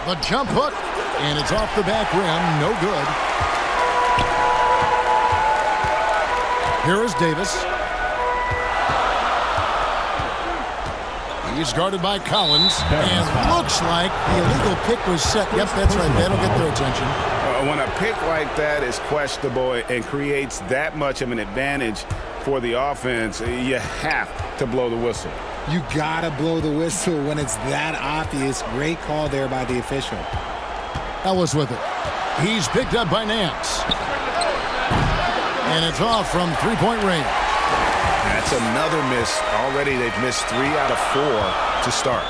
The jump hook, and it's off the back rim. No good. Here is Davis. He's guarded by Collins, and looks like the illegal pick was set. Yep, that's right. That'll get their attention. When a pick like that is questionable and creates that much of an advantage for the offense, you have to blow the whistle. You gotta blow the whistle when it's that obvious. Great call there by the official. Ellis with it. He's picked up by Nance. And it's off from three-point range. That's another miss. Already they've missed 3 out of 4 to start.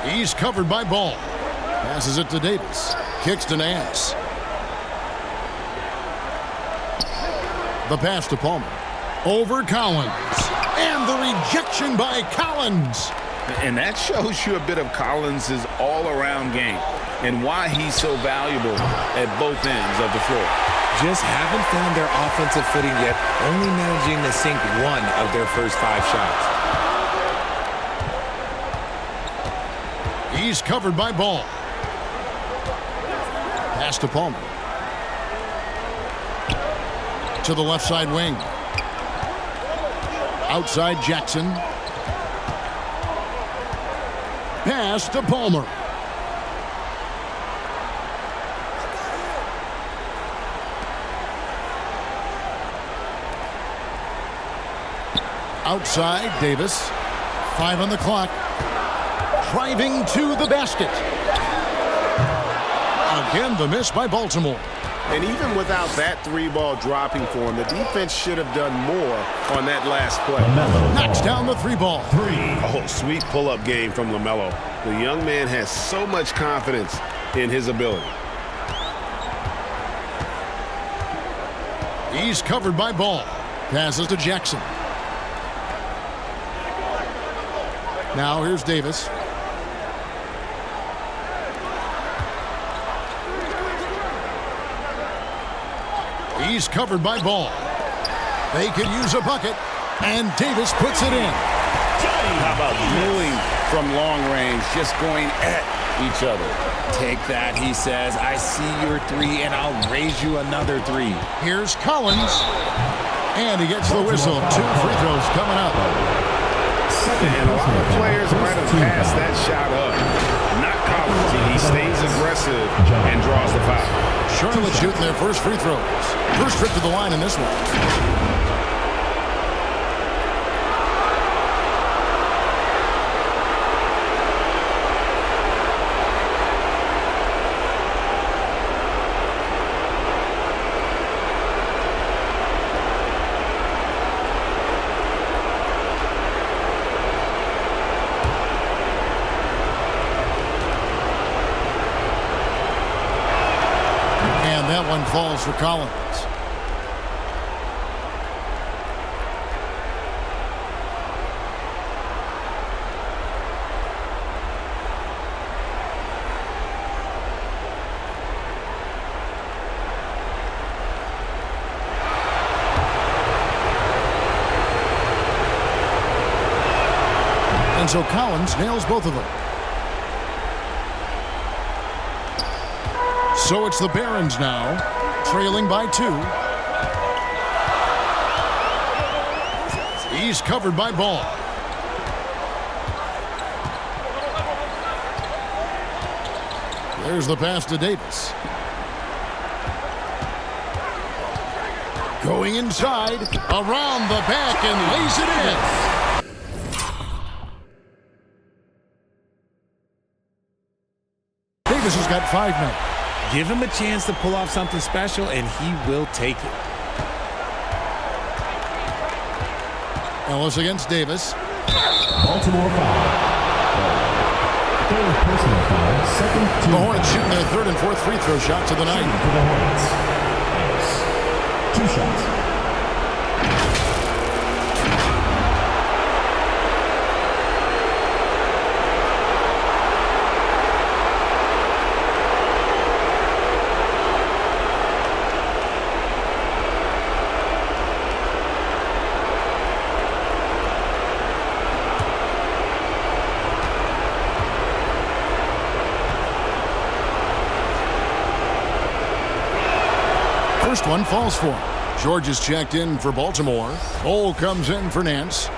He's covered by Ball. Passes it to Davis. Kicks to Nance. The pass to Palmer. Over Collins. And the rejection by Collins. And that shows you a bit of Collins' all-around game and why he's so valuable at both ends of the floor. Just haven't found their offensive footing yet, only managing to sink 1 of their first 5 shots. He's covered by Ball. Pass to Palmer. To the left side wing. Outside Jackson. Pass to Palmer. Outside Davis. 5 on the clock. Driving to the basket. Again, the miss by Baltimore. And even without that 3-ball dropping for him, the defense should have done more on that last play. Knocks down the 3-ball. Oh, sweet pull-up game from LaMelo. The young man has so much confidence in his ability. He's covered by Ball. Passes to Jackson. Now here's Davis. He's covered by Ball. They could use a bucket, and Davis puts it in. How about dueling from long range, just going at each other? Take that, he says. I see your 3, and I'll raise you another 3. Here's Collins, and he gets the whistle. 2 free throws coming up. And a lot of players might have passed that shot up. Not Collins. He stays aggressive and draws the foul. Charlotte shooting their first free throws. First trip to the line in this one. That one falls for Collins. And so Collins nails both of them. So it's the Barons now, trailing by 2. He's covered by Ball. There's the pass to Davis. Going inside, around the back, and lays it in. Davis has got 5 now. Give him a chance to pull off something special, and he will take it. Ellis against Davis. Baltimore foul. Third personal foul. Second team. The Hornets shooting their 3rd and 4th free throw shots of the night. For the Hornets. 2 shots. first one falls for him. George is checked in for Baltimore. Cole comes in for Nance.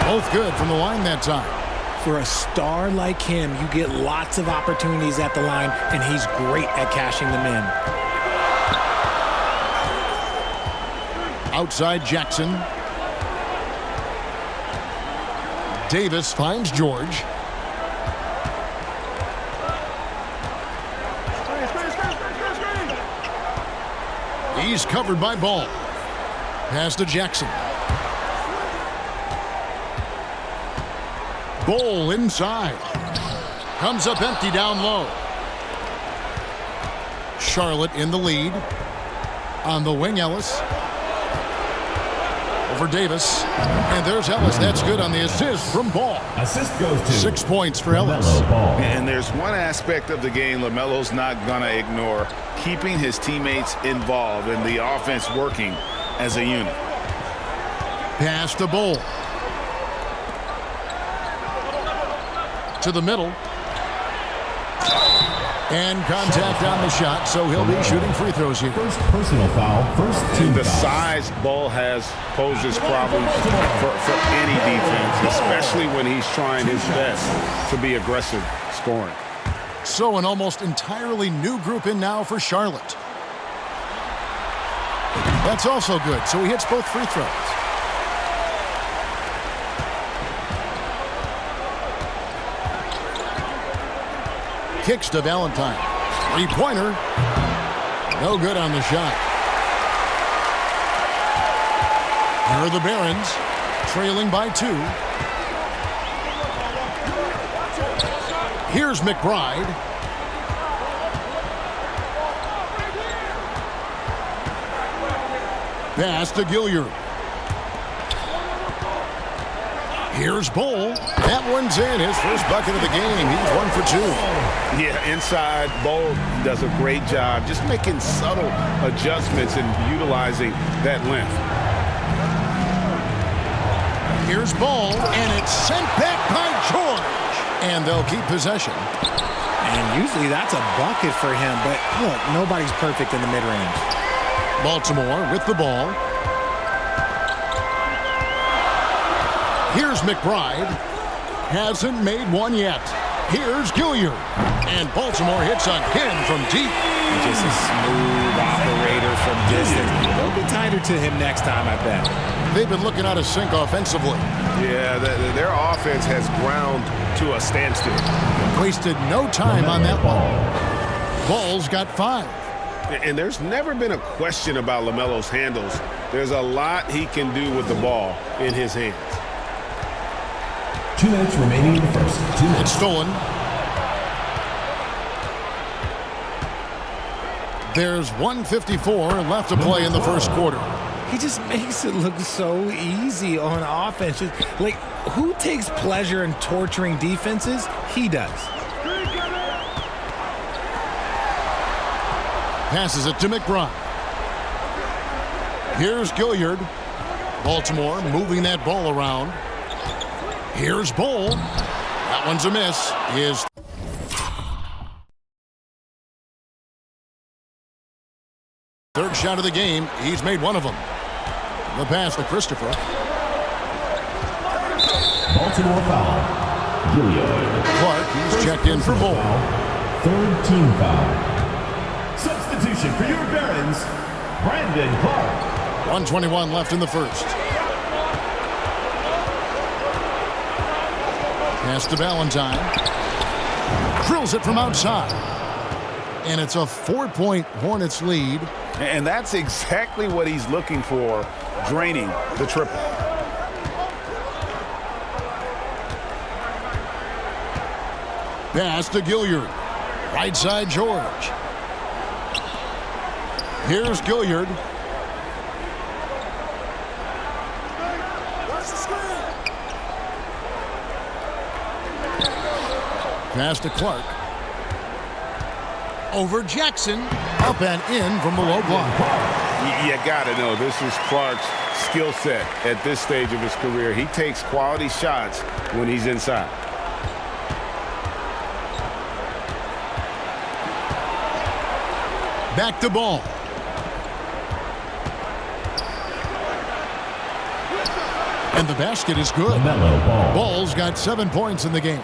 Both good from the line that time. For a star like him, you get lots of opportunities at the line, and he's great at cashing them in. Outside Jackson. Davis finds George. He's covered by Ball. Pass to Jackson. Ball inside. Comes up empty down low. Charlotte in the lead. On the wing, Ellis. Over Davis. And there's Ellis. That's good on the assist from Ball. Assist goes to 6 points for Ellis. And there's one aspect of the game LaMelo's not going to ignore. Keeping his teammates involved and the offense working as a unit. Pass to Ball. To the middle. And contact on the shot, so he'll be shooting free throws here. First personal foul, first team The foul. size Ball has poses problems for any defense, especially when he's trying his best to be aggressive scoring. So an almost entirely new group in now for Charlotte. That's also good, so he hits both free throws. Kicks to Valentine. Three-pointer. No good on the shot. Here are the Barons, trailing by 2. Here's McBride. Pass to Gilliard. Here's Ball. That one's in. His first bucket of the game. He's 1 for 2. Yeah, inside, Ball does a great job just making subtle adjustments and utilizing that length. Here's Ball, and it's sent back by George. And they'll keep possession. And usually that's a bucket for him, but look, nobody's perfect in the mid-range. Baltimore with the ball. Here's McBride. Hasn't made one yet. Here's Gilliard. And Baltimore hits again from deep. Just a smooth operator from distance. They'll be tighter to him next time, I bet. They've been looking out of sync offensively. Yeah, their offense has ground to a standstill. Wasted no time on that one. Ball's got 5. And there's never been a question about LaMelo's handles. There's a lot he can do with the ball in his hands. 2 minutes remaining in the first. 2 minutes. It's stolen. There's 1:54 left to play in the first quarter. He just makes it look so easy on offense. Like, who takes pleasure in torturing defenses? He does. Passes it to McBride. Here's Gilliard. Baltimore moving that ball around. Here's Ball. That one's a miss. His third shot of the game. He's made one of them. The pass to Christopher. Baltimore foul. Gilliard. Clark, he's checked in for Ball. Third team foul. Substitution for your Barons, Brandon Clark. 1:21 left in the first. Pass to Valentine. Drills it from outside. And it's a 4-point Hornets lead. And that's exactly what he's looking for, draining the triple. Pass to Gilliard. Right side George. Here's Gilliard. Pass to Clark. over Jackson. Up and in from the low block. You got to know this is Clark's skill set at this stage of his career. He takes quality shots when he's inside. Back to ball. And the basket is good. Ball's got 7 points in the game.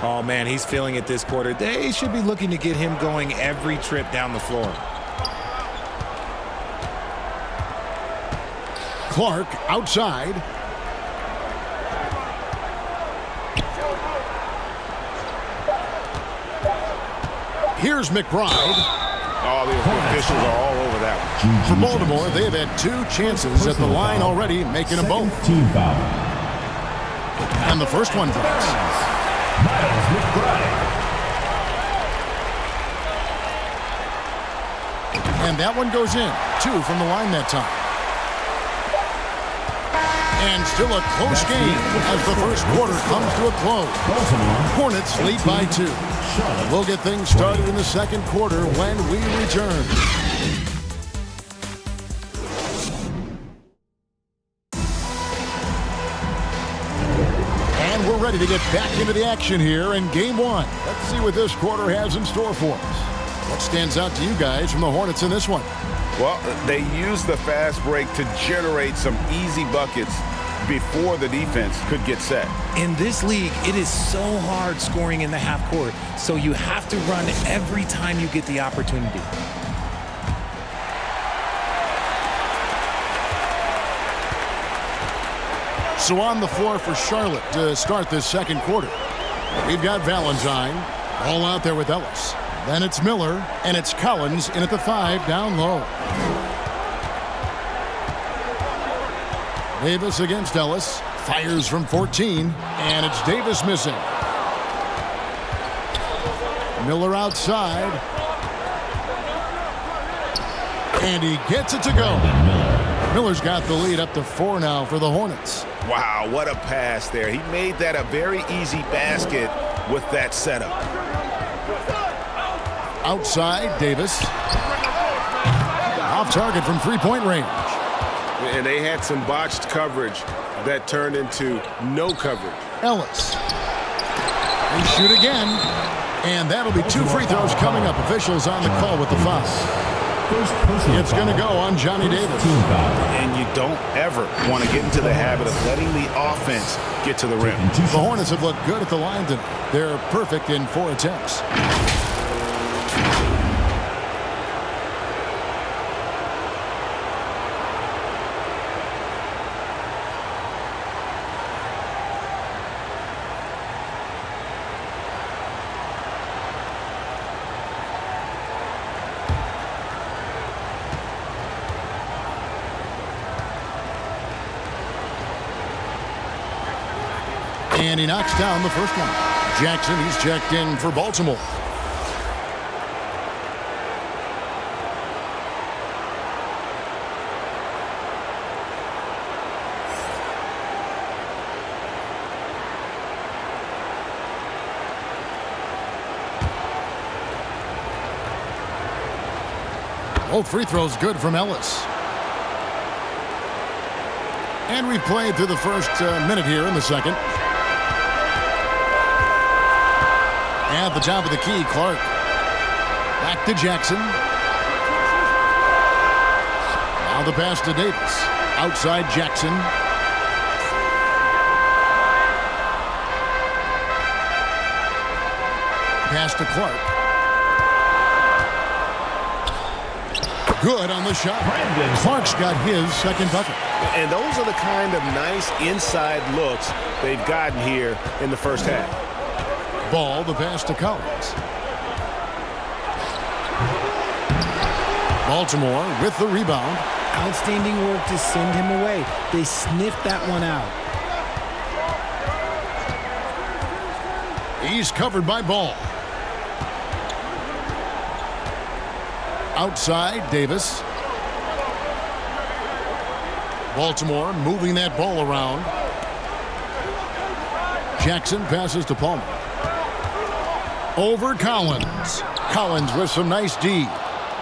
Oh, man, he's feeling it this quarter. They should be looking to get him going every trip down the floor. Clark outside. Here's McBride. Oh, the officials are all over that one. For Baltimore, they have had 2 chances at the line already, making them both. Team foul. And the first one drops. Miles McBride. And that one goes in. 2 from the line that time. And still a close game as the first quarter comes to a close. Hornets lead by 2. We'll get things started in the second quarter when we return. And we're ready to get back into the action here in Game 1. Let's see what this quarter has in store for us. What stands out to you guys from the Hornets in this one? Well, they use the fast break to generate some easy buckets before the defense could get set. In this league, it is so hard scoring in the half court, so you have to run every time you get the opportunity. So on the floor for Charlotte to start this second quarter. We've got Valentine all out there with Ellis. Then it's Miller, and it's Collins in at the 5 down low. Davis against Ellis. Fires from 14, and it's Davis missing. Miller outside. And he gets it to go. Miller's got the lead up to 4 now for the Hornets. Wow, what a pass there. He made that a very easy basket with that setup. Outside, Davis. Off target from three-point range. And they had some botched coverage that turned into no coverage. Ellis. They shoot again. And that'll be 2 free throws coming up. Officials on the call with the foul. It's going to go on Johnny Davis. And you don't ever want to get into the habit of letting the offense get to the rim. The Hornets have looked good at the line tonight. They're perfect in 4 attempts. And he knocks down the first one. Jackson, he's checked in for Baltimore. Both free throws good from Ellis. And we've played through the first minute here in the second. At the top of the key, Clark. Back to Jackson. Now the pass to Davis. Outside Jackson. Pass to Clark. Good on the shot. Clark's got his second bucket. And those are the kind of nice inside looks they've gotten here in the first half. Ball, the pass to Collins. Baltimore with the rebound. Outstanding work to send him away. They sniffed that one out. He's covered by Ball. Outside, Davis. Baltimore moving that ball around. Jackson passes to Palmer. Over Collins. Collins with some nice D.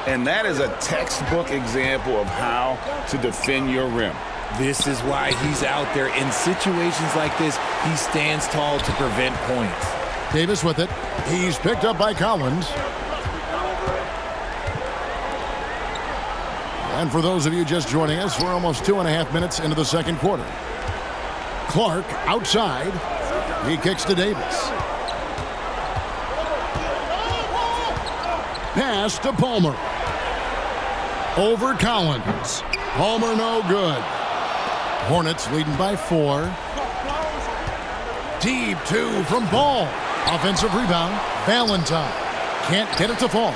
And that is a textbook example of how to defend your rim. This is why he's out there. In situations like this, he stands tall to prevent points. Davis with it. He's picked up by Collins. And for those of you just joining us, we're almost 2.5 minutes into the second quarter. Clark outside. He kicks to Davis. Pass to Palmer. Over Collins. Palmer no good. Hornets leading by 4. Deep 2 from Ball. Offensive rebound. Valentine. Can't get it to fall.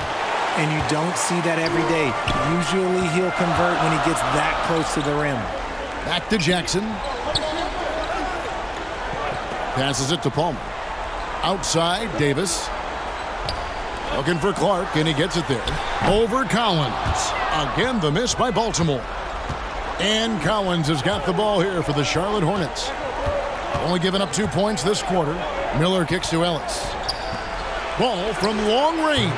And you don't see that every day. Usually he'll convert when he gets that close to the rim. Back to Jackson. Passes it to Palmer. Outside, Davis. Looking for Clark, and he gets it there. Over Collins. Again, the miss by Baltimore. And Collins has got the ball here for the Charlotte Hornets. Only giving up 2 points this quarter. Miller kicks to Ellis. Ball from long range.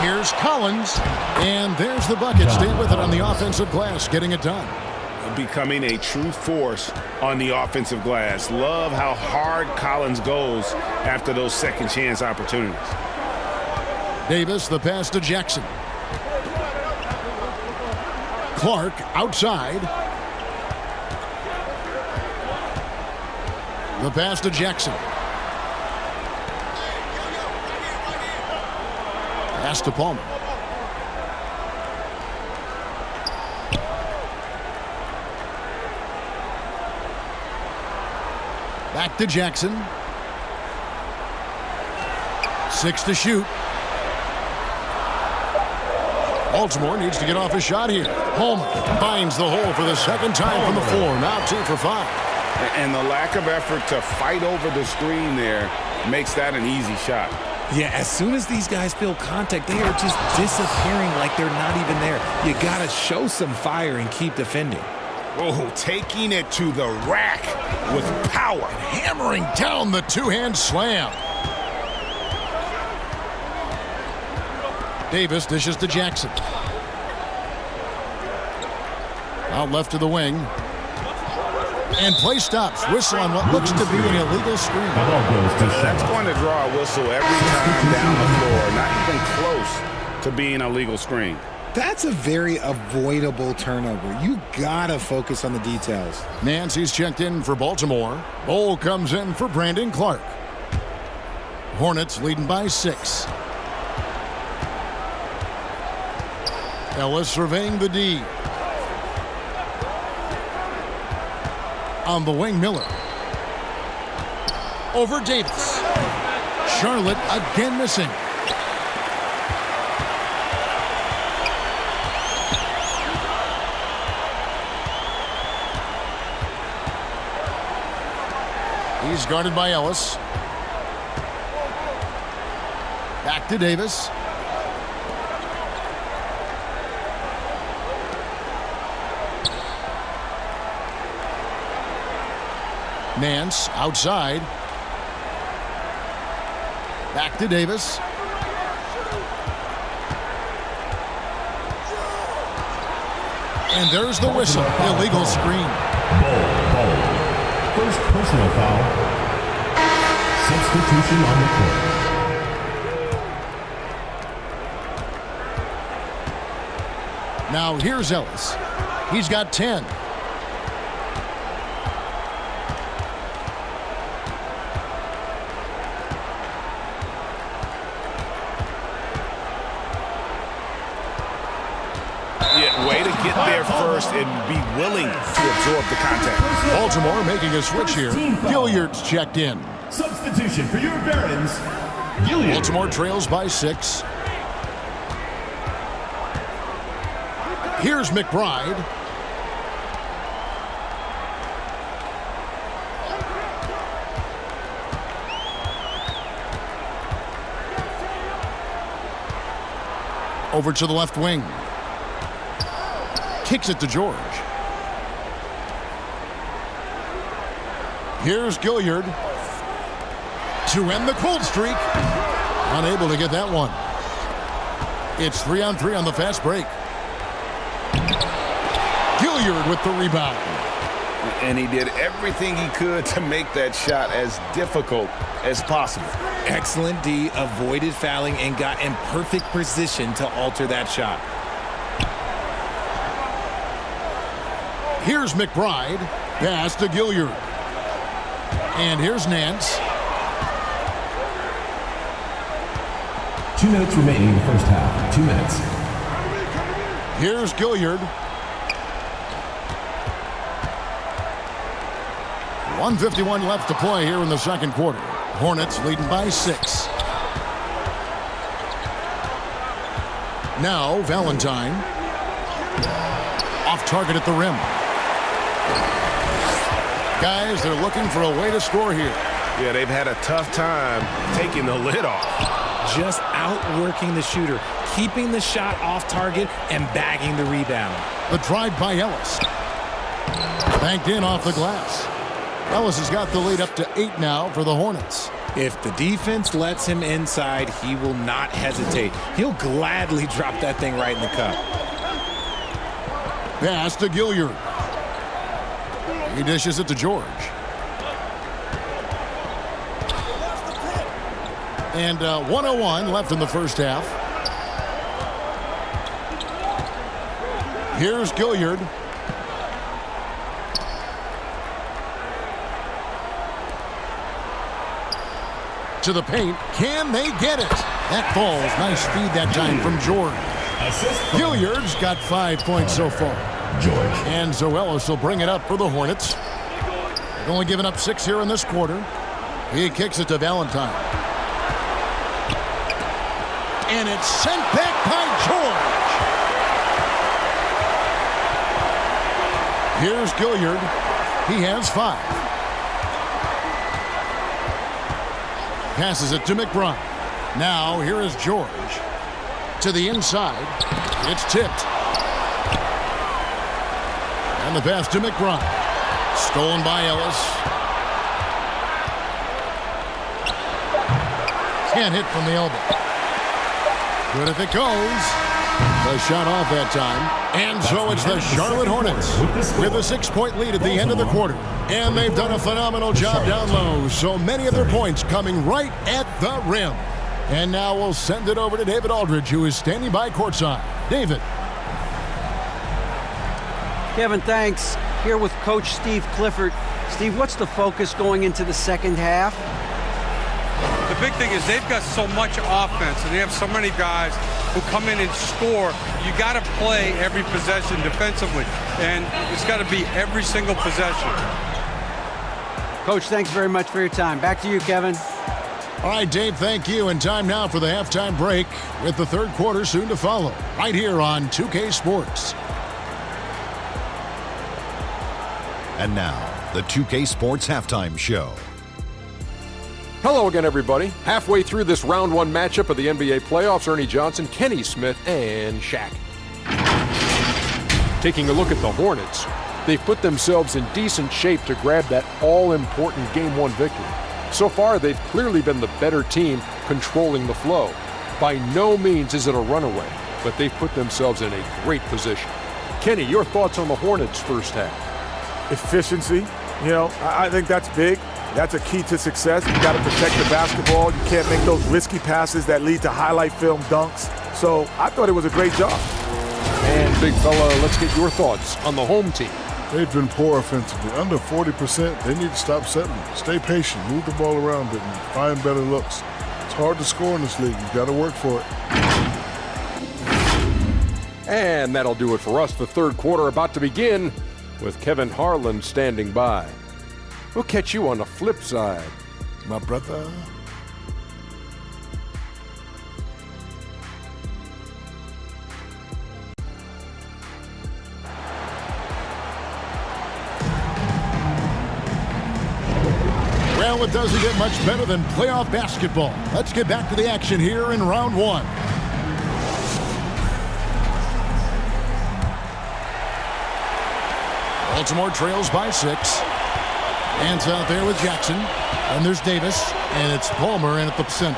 Here's Collins. And there's the bucket. Stay with it on the offensive glass, getting it done. Becoming a true force on the offensive glass. Love how hard Collins goes after those second chance opportunities. Davis, the pass to Jackson. Clark outside. The pass to Jackson. Pass to Palmer. Back to Jackson. 6 to shoot. Baltimore needs to get off a shot here. Palmer finds the hole for the second time from the floor. Now 2 for 5. And the lack of effort to fight over the screen there makes that an easy shot. Yeah, as soon as these guys feel contact, they are just disappearing like they're not even there. You got to show some fire and keep defending. Oh, taking it to the rack with power. Hammering down the two-hand slam. Davis dishes to Jackson. Out left to the wing. And play stops. Whistle on what looks to be an illegal screen. That's going to draw a whistle every time down the floor. Not even close to being a legal screen. That's a very avoidable turnover. You gotta focus on the details. Nancy's checked in for Baltimore. Bol comes in for Brandon Clark. Hornets leading by 6. Ellis surveying the D. On the wing, Miller. Over Davis. Charlotte again missing. He's guarded by Ellis. Back to Davis. Nance outside. Back to Davis. And there's the whistle. Illegal screen. Ball. First personal foul. Substitution on the court. Now here's Ellis. He's got 10. Way to get there first and be willing to absorb the contact. Baltimore making a switch here. Gilliard's checked in. Substitution for your Barons. Gilliard. Baltimore trails by 6. Here's McBride. Over to the left wing. Kicks it to George. Here's Gilliard to end the cold streak. Unable to get that one. It's 3-on-3 on the fast break. Gilliard with the rebound. And he did everything he could to make that shot as difficult as possible. Excellent D, avoided fouling and got in perfect position to alter that shot. Here's McBride. Pass to Gilliard. And here's Nance. 2 minutes remaining in the first half. 2 minutes. Here's Gilliard. 1:51 left to play here in the second quarter. Hornets leading by 6. Now Valentine. Off target at the rim. Guys, they're looking for a way to score here. Yeah, they've had a tough time taking the lid off. Just outworking the shooter, keeping the shot off target and bagging the rebound. The drive by Ellis. Banked in off the glass. Ellis has got the lead up to 8 now for the Hornets. If the defense lets him inside, he will not hesitate. He'll gladly drop that thing right in the cup. Pass to Gilliard. He dishes it to George. And 1:01 left in the first half. Here's Gilliard. To the paint. Can they get it? That falls. Nice feed that time from George. Gilliard's got 5 points so far. George. And Zoelis will bring it up for the Hornets. They've only given up 6 here in this quarter. He kicks it to Valentine. And it's sent back by George. Here's Gilliard. He has 5. Passes it to McBride. Now here is George. To the inside. It's tipped. And the pass to McBride. Stolen by Ellis. Can't hit from the elbow. Good if it goes. The shot off that time. And so it's the Charlotte Hornets with a 6-point lead at the end of the quarter. And they've done a phenomenal job down low. So many of their points coming right at the rim. And now we'll send it over to David Aldridge, who is standing by courtside. David. Kevin, thanks. Here with Coach Steve Clifford. Steve, what's the focus going into the second half? The big thing is they've got so much offense, and they have so many guys who come in and score. You got to play every possession defensively, and it's got to be every single possession. Coach, thanks very much for your time. Back to you, Kevin. All right, Dave, thank you. And time now for the halftime break with the third quarter soon to follow right here on 2K Sports. And now, the 2K Sports Halftime Show. Hello again, everybody. Halfway through this round one matchup of the NBA playoffs, Ernie Johnson, Kenny Smith, and Shaq. Taking a look at the Hornets, they've put themselves in decent shape to grab that all-important Game 1 victory. So far, they've clearly been the better team controlling the flow. By no means is it a runaway, but they've put themselves in a great position. Kenny, your thoughts on the Hornets' first half? Efficiency, I think that's big. That's a key to success. You got to protect the basketball. You can't make those risky passes that lead to highlight film dunks. So I thought it was a great job. And big fella, let's get your thoughts on the home team. They've been poor offensively. Under 40%, they need to stop settling. Stay patient, move the ball around a bit, and find better looks. It's hard to score in this league. You've got to work for it. And that'll do it for us. The third quarter about to begin with Kevin Harlan standing by. We'll catch you on the flip side, my brother. Well, it doesn't get much better than playoff basketball. Let's get back to the action here in round one. Baltimore trails by 6. Hands out there with Jackson. And there's Davis. And it's Palmer in at the center.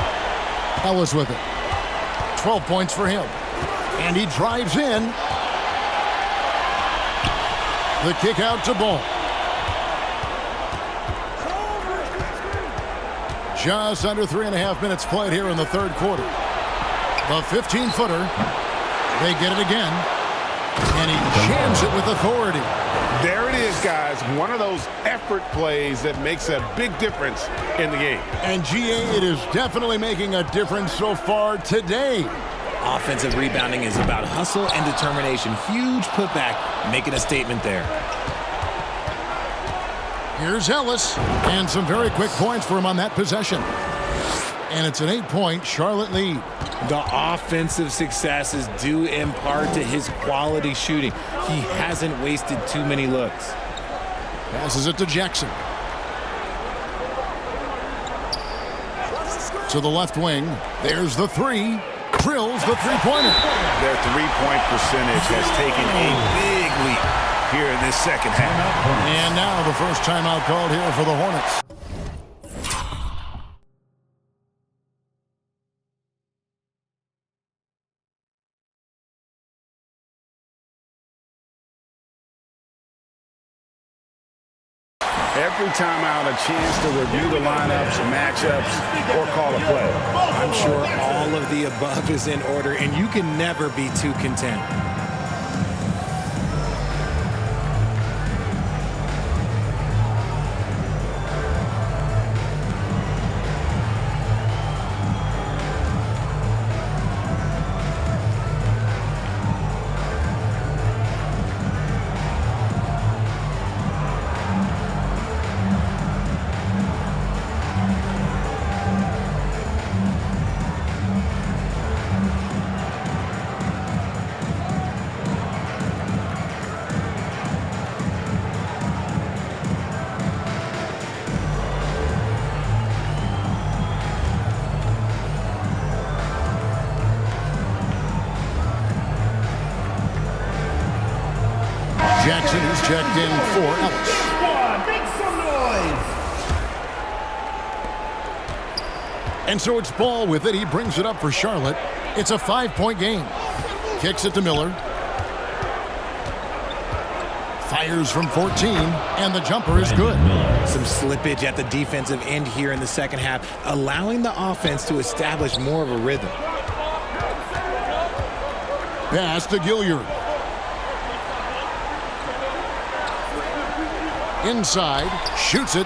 Ellis with it. 12 points for him. And he drives in. The kick out to Ball. Just under 3.5 minutes played here in the third quarter. The 15-footer. They get it again. And he jams it with authority. There it is, guys. One of those effort plays that makes a big difference in the game. And GA, it is definitely making a difference so far today. Offensive rebounding is about hustle and determination. Huge putback, making a statement there. Here's Ellis, and some very quick points for him on that possession. And it's an 8-point Charlotte lead. The offensive success is due in part to his quality shooting. He hasn't wasted too many looks. Passes it to Jackson. To the left wing. There's the three. Drills the three-pointer. Their three-point percentage has taken a big leap here in this second half. And now the first timeout called here for the Hornets. Every timeout, a chance to review the lineups, matchups, or call a play. I'm sure all of the above is in order, and you can never be too content. Jackson is checked in for Ellis. Make some noise. And so it's Ball with it. He brings it up for Charlotte. It's a 5-point game. Kicks it to Miller. Fires from 14, and the jumper is good. Some slippage at the defensive end here in the second half, allowing the offense to establish more of a rhythm. Pass to Gilliard. Inside, shoots it.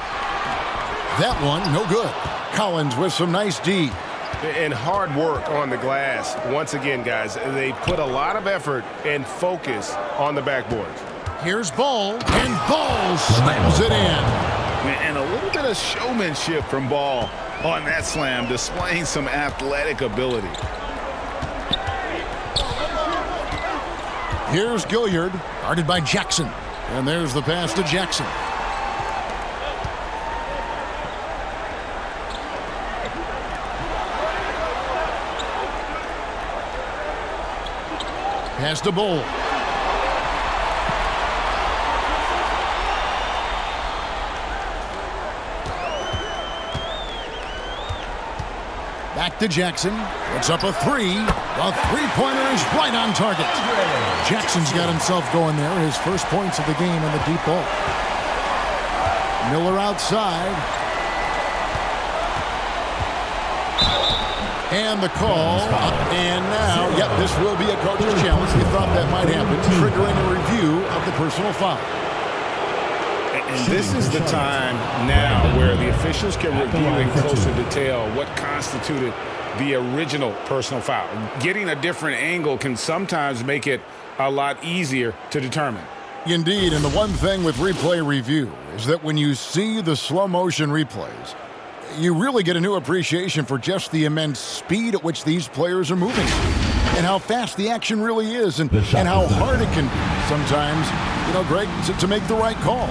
That one, no good. Collins with some nice D. And hard work on the glass. Once again, guys, they put a lot of effort and focus on the backboards. Here's Ball, and Ball slams it in. And a little bit of showmanship from Ball on that slam, displaying some athletic ability. Here's Gilliard, guarded by Jackson. And there's the pass to Jackson. Pass to Bull. Back to Jackson. Puts up a three. The three-pointer is right on target. Jackson's got himself going there. His first points of the game in the deep ball. Miller outside. And the call. And now, yep, this will be a coach's challenge. We thought that might happen, triggering a review of the personal foul. And this is the time now where the officials can review in closer detail what constituted the original personal foul. Getting a different angle can sometimes make it a lot easier to determine. Indeed, and the one thing with replay review is that when you see the slow motion replays, you really get a new appreciation for just the immense speed at which these players are moving and how fast the action really is and how hard it can be sometimes, you know, Greg, to make the right call.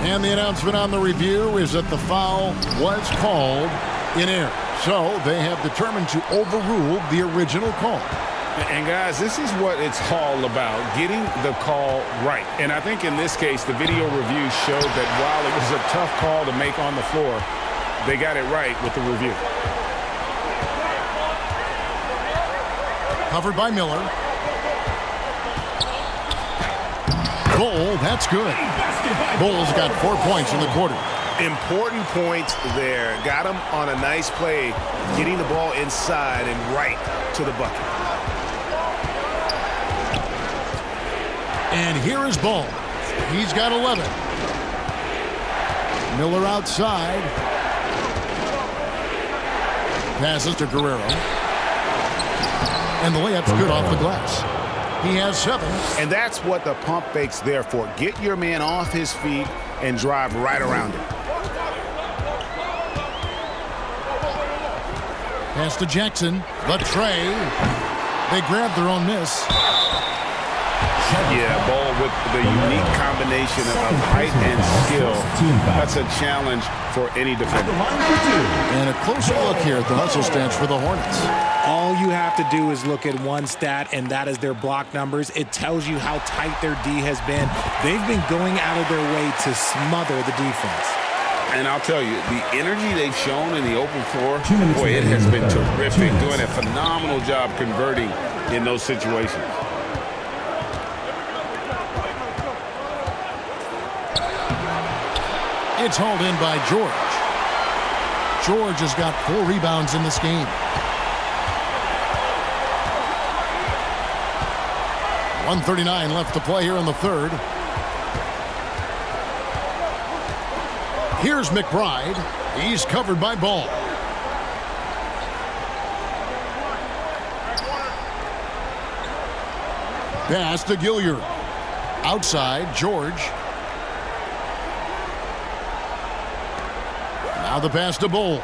And the announcement on the review is that the foul was called in error. So they have determined to overrule the original call. And guys, this is what it's all about, getting the call right. And I think in this case, the video review showed that while it was a tough call to make on the floor, they got it right with the review. Covered by Miller. Bull, that's good. Bull's got 4 points in the quarter. Important points there. Got him on a nice play, getting the ball inside and right to the bucket. And here is Bull. He's got 11. Miller outside. Passes to Guerrero. And the layup's good off the glass. He has 7. And that's what the pump fake's there for. Get your man off his feet and drive right around him. Pass to Jackson. The tray. They grab their own miss. Yeah, Ball with the unique combination of height and skill. That's a challenge for any defender. And a closer look here at the hustle stats for the Hornets. All you have to do is look at one stat, and that is their block numbers. It tells you how tight their D has been. They've been going out of their way to smother the defense. And I'll tell you, the energy they've shown in the open floor, boy, it has been terrific. Doing a phenomenal job converting in those situations. It's hauled in by George. George has got 4 rebounds in this game. 1:39 left to play here in the third. Here's McBride. He's covered by Ball. Pass to Gilliard. Outside, George. Now the pass to Bull.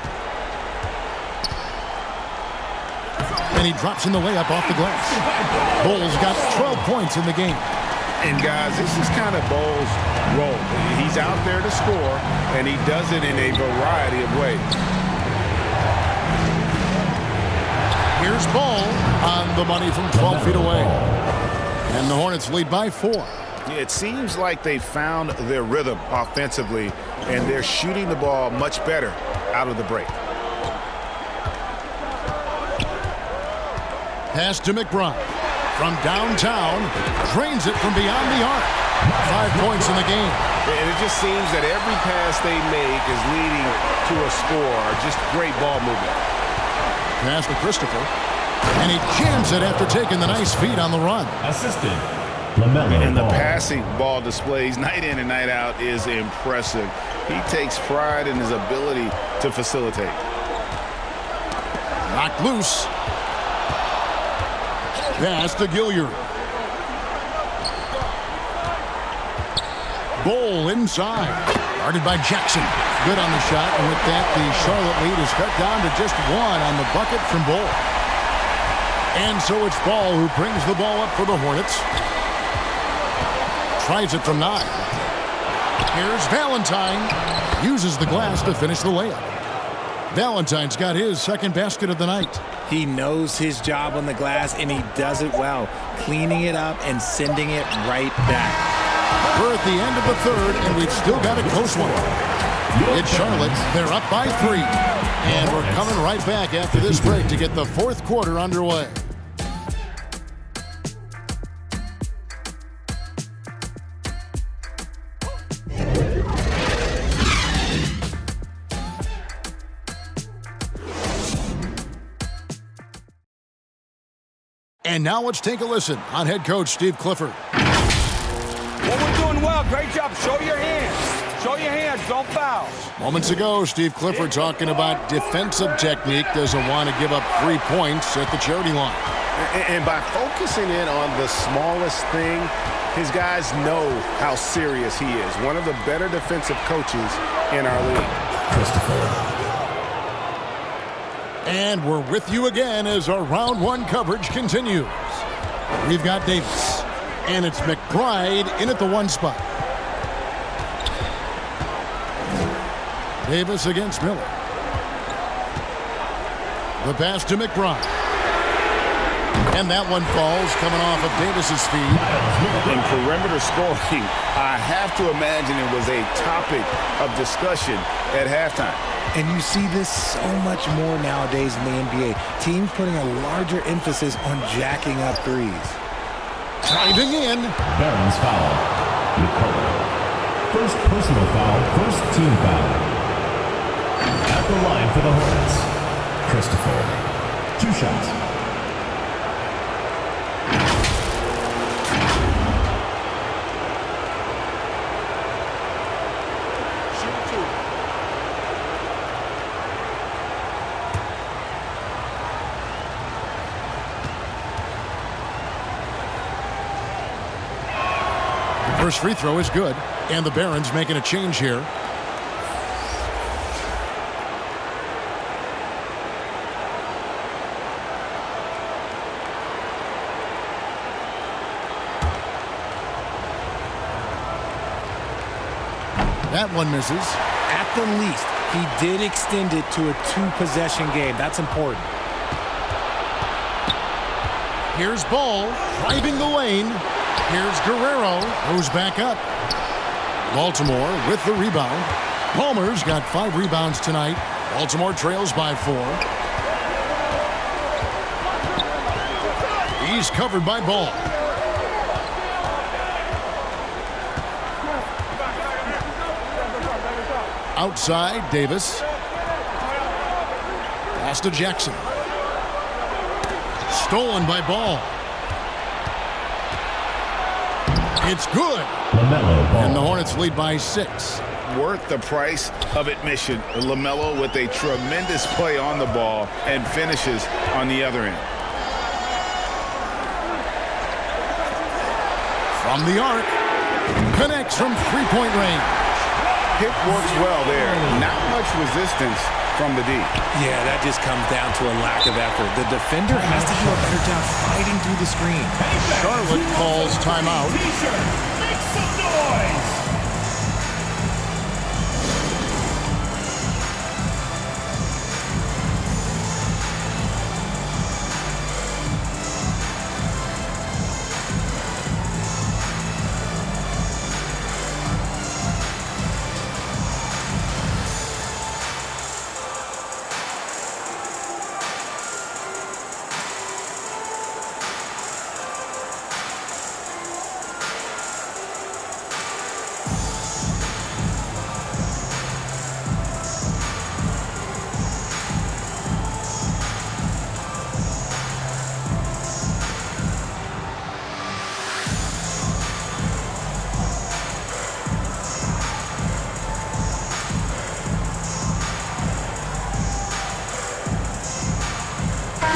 And he drops in the layup off the glass. Bull's got 12 points in the game. And guys, this is kind of Bull's role. He's out there to score, and he does it in a variety of ways. Here's Bull on the money from 12 feet away. And the Hornets lead by 4. It seems like they found their rhythm offensively, and they're shooting the ball much better out of the break. Pass to McBride. From downtown, drains it from beyond the arc. 5 points in the game. And it just seems that every pass they make is leading to a score. Just great ball movement. Pass to Christopher. And he jams it after taking the nice feed on the run. Assistant. LaMelo And the Ball. passing ball displays night in and night out is impressive. He takes pride in his ability to facilitate. Knocked loose. Pass to Gilliard. Bull inside. Guarded by Jackson. Good on the shot. And with that, the Charlotte lead is cut down to just 1 on the bucket from Bull. And so it's Ball who brings the ball up for the Hornets. Tries it from 9. Here's Valentine. Uses the glass to finish the layup. Valentine's got his second basket of the night. He knows his job on the glass, and he does it well, cleaning it up and sending it right back. We're at the end of the third, and we've still got a close one. It's Charlotte. They're up by 3. And we're coming right back after this break to get the fourth quarter underway. And now let's take a listen on head coach Steve Clifford. Well, we're doing well. Great job. Show your hands. Show your hands. Don't foul. Moments ago, Steve Clifford talking about defensive technique. Doesn't want to give up 3 points at the charity line. And by focusing in on the smallest thing, his guys know how serious he is. One of the better defensive coaches in our league. And we're with you again as our round 1 coverage continues. We've got Davis. And it's McBride in at the 1 spot. Davis against Miller. The pass to McBride. And that one falls coming off of Davis's feed. In perimeter scoring, I have to imagine it was a topic of discussion at halftime. And you see this so much more nowadays in the NBA. Teams putting a larger emphasis on jacking up threes. Driving in. Barron's foul. Recover. First personal foul, first team foul. At the line for the Hornets, Christopher. 2 shots. First free throw is good, and the Barons making a change here. That one misses. At the least, he did extend it to a 2-possession game. That's important. Here's Ball driving the lane. Here's Guerrero, who's back up. Baltimore with the rebound. Palmer's got 5 rebounds tonight. Baltimore trails by 4. He's covered by Ball. Outside, Davis. Pass to Jackson. Stolen by Ball. It's good. And the Hornets lead by 6. Worth the price of admission. LaMelo with a tremendous play on the ball and finishes on the other end. From the arc. Connects from 3-point range. Hit works well there. Not much resistance from the D. Yeah, that just comes down to a lack of effort. The defender has to do a better job fighting through the screen. Charlotte calls timeout. Make some noise!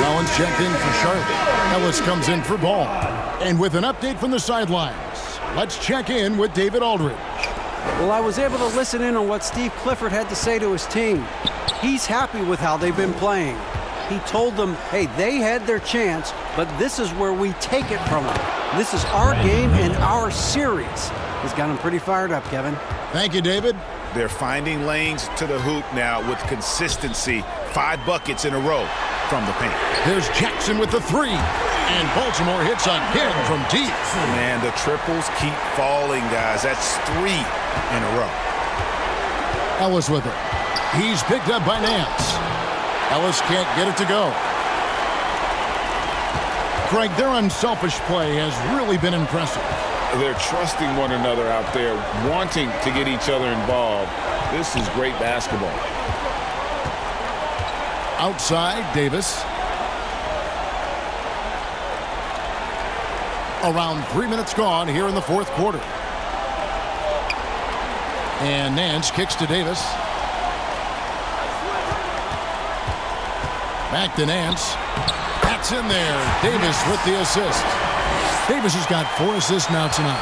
Collins checked in for Charlotte. Ellis comes in for Ball. And with an update from the sidelines, let's check in with David Aldridge. Well, I was able to listen in on what Steve Clifford had to say to his team. He's happy with how they've been playing. He told them, hey, they had their chance, but this is where we take it from them. This is our game and our series. He's got them pretty fired up, Kevin. Thank you, David. They're finding lanes to the hoop now with consistency. 5 buckets in a row from the paint. Here's Jackson with the 3. And Baltimore hits again from deep. Man, the triples keep falling, guys. That's 3 in a row. Ellis with it. He's picked up by Nance. Ellis can't get it to go. Craig, their unselfish play has really been impressive. They're trusting one another out there, wanting to get each other involved. This is great basketball. Outside, Davis. Around 3 minutes gone here in the 4th quarter. And Nance kicks to Davis. Back to Nance. That's in there. Davis with the assist. Davis has got 4 assists now tonight.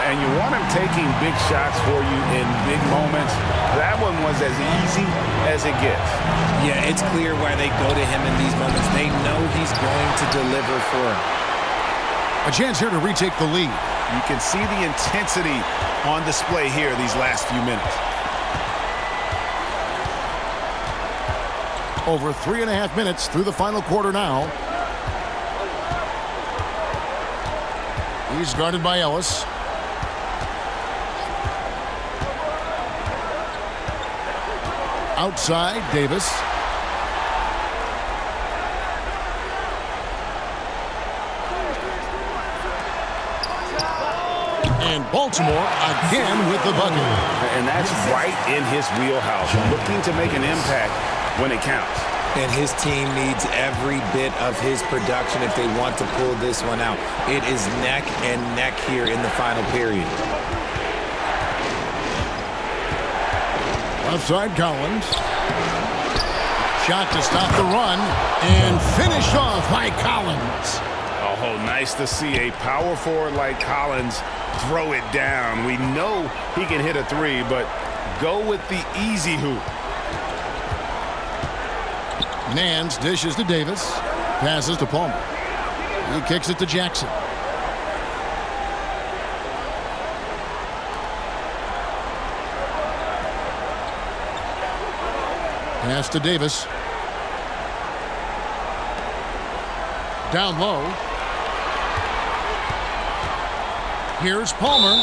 And you want him taking big shots for you in big moments. That one was as easy as it gets. Yeah, it's clear why they go to him in these moments. They know he's going to deliver for him. A chance here to retake the lead. You can see the intensity on display here these last few minutes. Over 3.5 minutes through the final quarter now. He's guarded by Ellis. Outside, Davis. And Baltimore again with the bucket. And that's right in his wheelhouse, looking to make an impact when it counts. And his team needs every bit of his production if they want to pull this one out. It is neck and neck here in the final period. Left side, Collins. Shot to stop the run and finished off by Collins. Oh, nice to see a power forward like Collins throw it down. We know he can hit a three, but go with the easy hoop. Nance dishes to Davis. Passes to Palmer. He kicks it to Jackson. Pass to Davis. Down low. Here's Palmer.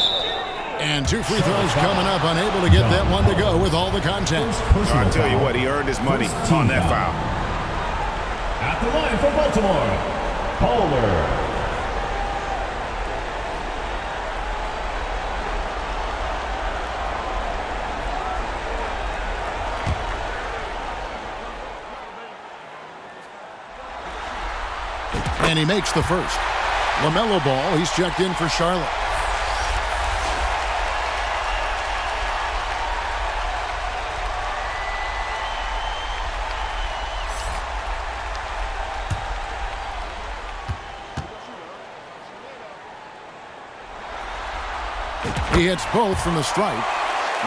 And 2 free throws coming up. Unable to get that one to go with all the contact. I tell you what, he earned his money on that foul. At the line for Baltimore, Palmer. And he makes the first. LaMelo Ball, he's checked in for Charlotte. He hits both from the stripe.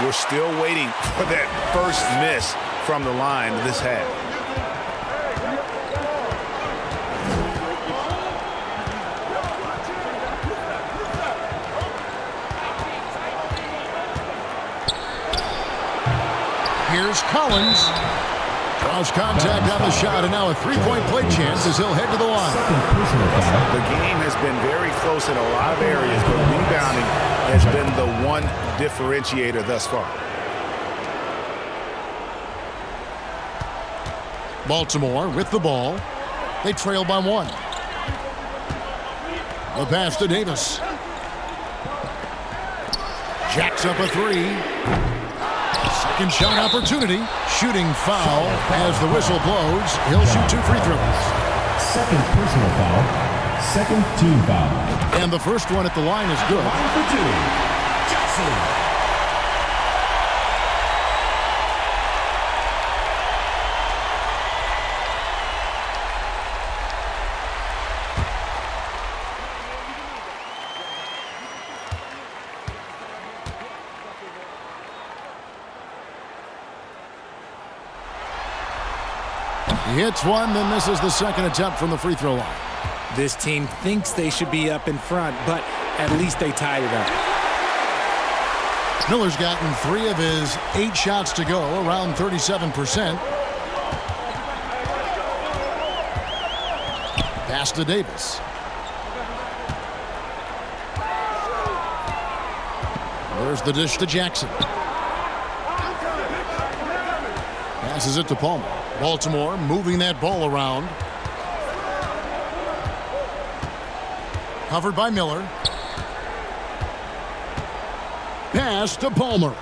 We're still waiting for that first miss from the line this half. Here's Collins. Draws contact on the shot, and now a three-point play chance as he'll head to the line. The game has been very close in a lot of areas, but rebounding has been the one differentiator thus far. Baltimore with the ball. They trail by 1. The pass to Davis. Jacks up a 3. Second shot opportunity. Shooting foul as the whistle blows. He'll shoot 2 free throws. Second personal foul. Second team foul. And the first one at the line is good. Line for 2. Jackson. He hits one, then misses the second attempt from the free throw line. This team thinks they should be up in front, but at least they tied it up. Miller's gotten 3 of his 8 shots to go, around 37%. Pass to Davis. There's the dish to Jackson. Passes it to Palmer. Baltimore moving that ball around. Covered by Miller. Pass to Palmer.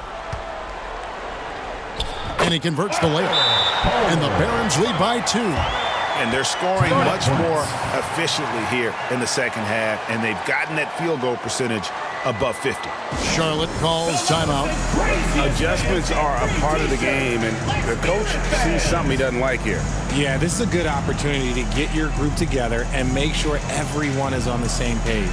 And he converts the layup. And the Barons lead by 2. And they're scoring much more efficiently here in the second half, and they've gotten that field goal percentage above 50. Charlotte calls timeout. Adjustments are a part of the game, and the coach sees something he doesn't like here. Yeah, this is a good opportunity to get your group together and make sure everyone is on the same page.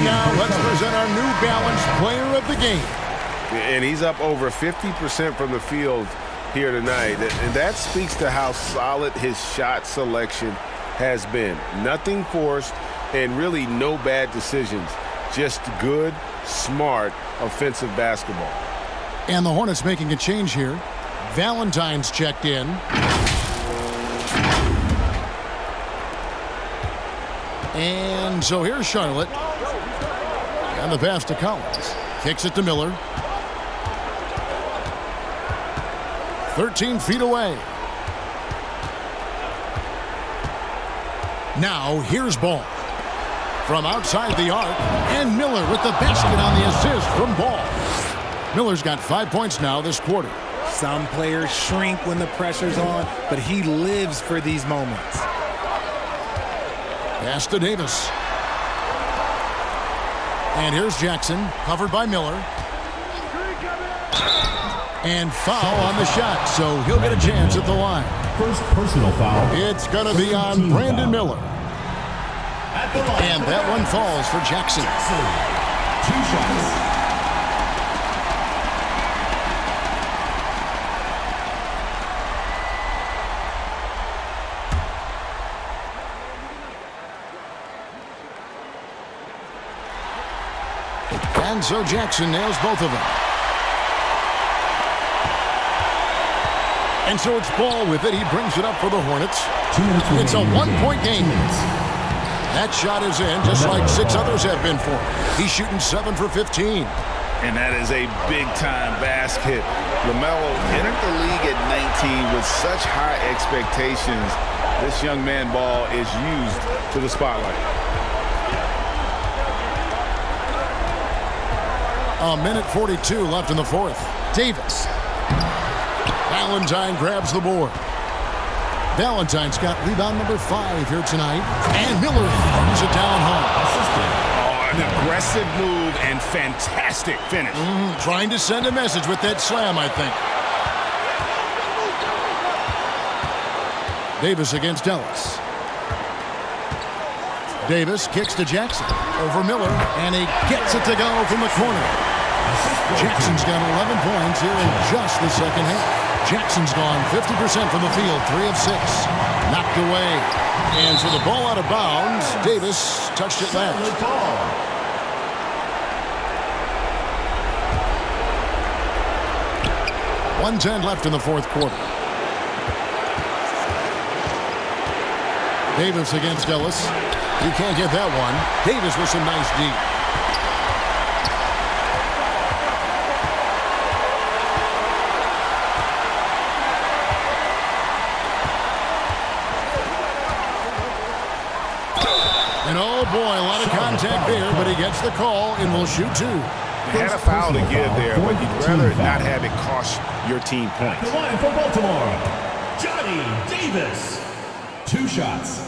And now let's present our new balanced player of the game. And he's up over 50% from the field here tonight. And that speaks to how solid his shot selection has been. Nothing forced and really no bad decisions. Just good, smart, offensive basketball. And the Hornets making a change here. Valentine's checked in. And so here's Charlotte. And the pass to Collins. Kicks it to Miller. 13 feet away. Now here's Ball. From outside the arc. And Miller with the basket on the assist from Ball. Miller's got 5 points now this quarter. Some players shrink when the pressure's on, but he lives for these moments. Pass to Davis. And here's Jackson, covered by Miller. And foul on the shot, so he'll get a chance at the line. First personal foul. It's going to be on Brandon Miller. And that one falls for Jackson. 2 shots. And so Jackson nails both of them. And so it's Ball with it. He brings it up for the Hornets. It's a 1-point game. That shot is in, just like 6 others have been for him. He's shooting 7 for 15. And that is a big-time basket. LaMelo entered the league at 19 with such high expectations. This young man, Ball, is used to the spotlight. A minute 42 left in the fourth. Davis. Valentine grabs the board. Valentine's got rebound number 5 here tonight. And Miller throws it down home. Oh, an aggressive move and fantastic finish. Trying to send a message with that slam, I think. Davis against Ellis. Davis kicks to Jackson. Over Miller, and he gets it to go from the corner. Jackson's got 11 points here in just the second half. Jackson's gone 50% from the field, 3 of 6. Knocked away. And so the ball out of bounds. Davis touched it last. 1:10 left in the fourth quarter. Davis against Ellis. You can't get that one. Davis with some nice deep. And oh boy, a lot of contact there, but he gets the call and will shoot 2. He had a foul to give there, but you'd rather not have it cost your team points. The line for Baltimore, Johnny Davis. 2 shots.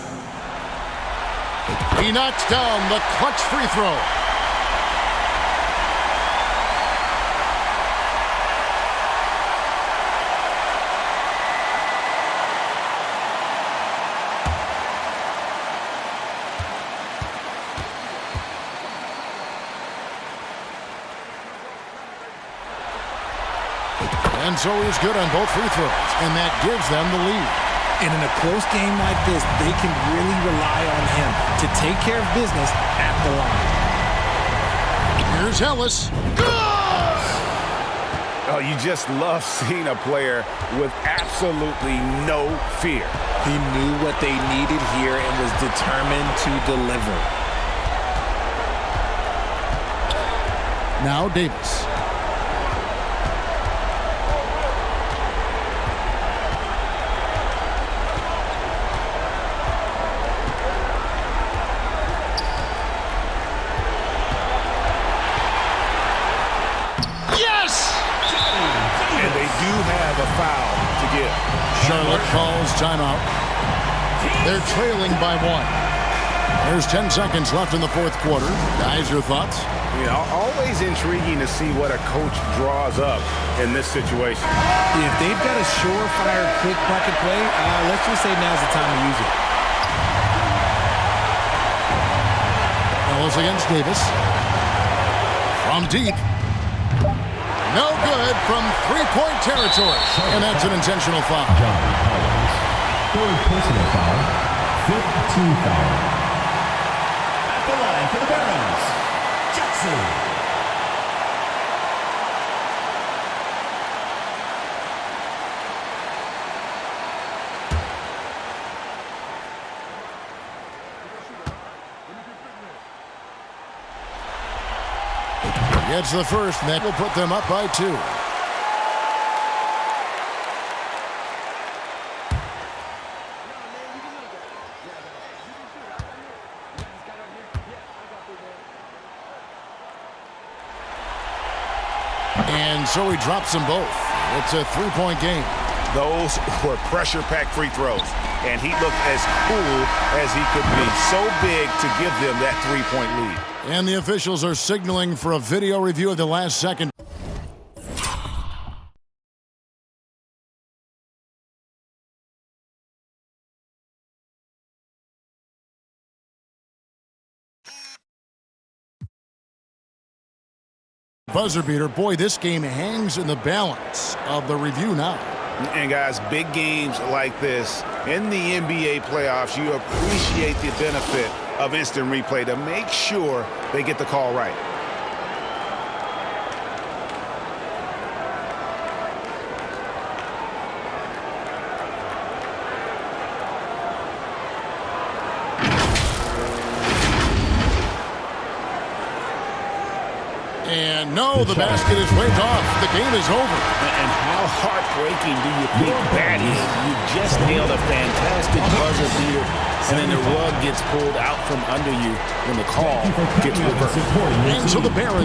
He knocks down the clutch free throw. And so he's good on both free throws, and that gives them the lead. And in a close game like this, they can really rely on him to take care of business at the line. Here's Ellis. Oh, you just love seeing a player with absolutely no fear. He knew what they needed here and was determined to deliver. Now Davis. Charlotte calls timeout. They're trailing by 1. There's 10 seconds left in the fourth quarter. Guys, your thoughts? You know, always intriguing to see what a coach draws up in this situation. If they've got a surefire, quick bucket play, let's just say now's the time to use it. Ellis Michaels against Davis. From deep. No good from three-point territory. And that's an intentional foul. John Collins. Third personal foul. Fifth team foul. At the line for the Barons, Jackson. Gets the first, and that will put them up by 2. And so he drops them both. It's a 3-point game. Those were pressure-packed free throws, and he looked as cool as he could be. So big to give them that 3-point lead. And the officials are signaling for a video review of the last second. Buzzer beater. Boy, this game hangs in the balance of the review now. And guys, big games like this in the NBA playoffs, you appreciate the benefit of instant replay to make sure they get the call right. And no, the basket is waved off. The game is over. And how heartbreaking do you think that is? You just nailed a fantastic buzzer beater, and then the rug gets pulled out from under you when the call gets reversed. And so the Barons